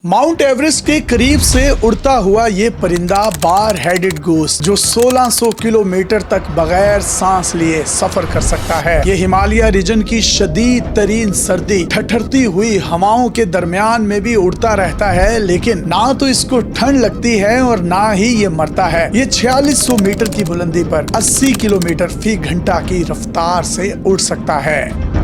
Mount Everest के करीब से उड़ता हुआ ये परिंदा बार हेडेड गूस जो 1600 किलोमीटर तक बगैर सांस लिए सफर कर सकता है। ये हिमालय रीजन की शदीद तरीन सर्दी ठठरती हुई हवाओं के दरमियान में भी उड़ता रहता है, लेकिन ना तो इसको ठंड लगती है और ना ही ये मरता है। ये 4600 मीटर की बुलंदी पर 80 किलोमीटर फी घंटा की रफ्तार से उड़ सकता है।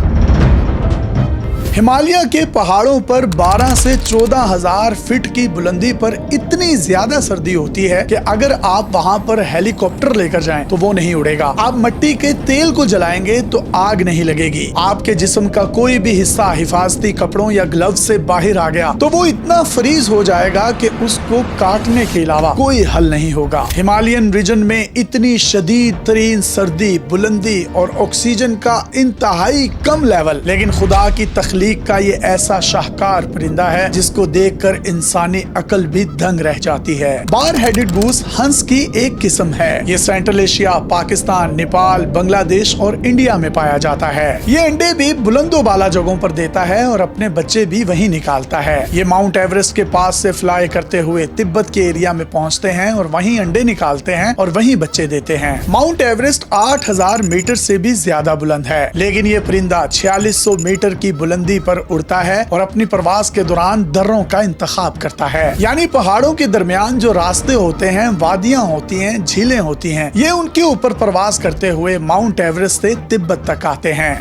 हिमालय के पहाड़ों पर 12 से 14,000 फीट की बुलंदी पर इतनी ज्यादा सर्दी होती है कि अगर आप वहां पर हेलीकॉप्टर लेकर जाएं तो वो नहीं उड़ेगा। आप मिट्टी के तेल को जलाएंगे तो आग नहीं लगेगी। आपके जिस्म का कोई भी हिस्सा हिफाजती कपड़ों या ग्लव से बाहर आ गया तो वो इतना फ्रीज हो जाएगा कि उसको काटने के अलावा कोई हल नहीं होगा। हिमालयन रीजन में इतनी शदीद तरीन सर्दी, बुलंदी और ऑक्सीजन का इंतहाई कम लेवल, लेकिन खुदा की तख्लीक का ये ऐसा शाहकार परिंदा है जिसको देखकर इंसानी अकल भी दंग रह जाती है। बार हेडेड गूस हंस की एक किस्म है। ये सेंट्रल एशिया, पाकिस्तान, नेपाल, बांग्लादेश और इंडिया में पाया जाता है। ये अंडे भी बुलंदो बाला जगहों पर देता है और अपने बच्चे भी वहीं निकालता है। ये माउंट एवरेस्ट के पास से फ्लाई करते हुए तिब्बत के एरिया में पहुंचते हैं और वहीं अंडे निकालते हैं और वहीं बच्चे देते हैं। माउंट एवरेस्ट 8000 मीटर से भी ज्यादा बुलंद है, लेकिन ये परिंदा 4600 मीटर की बुलंदी पर उड़ता है और अपनी प्रवास के दौरान दर्रों का इंतखाब करता है। यानी पहाड़ों के दरमियान जो रास्ते होते हैं, वादियां होती हैं, झीलें होती हैं, ये उनके ऊपर प्रवास करते हुए माउंट एवरेस्ट से तिब्बत तक आते हैं।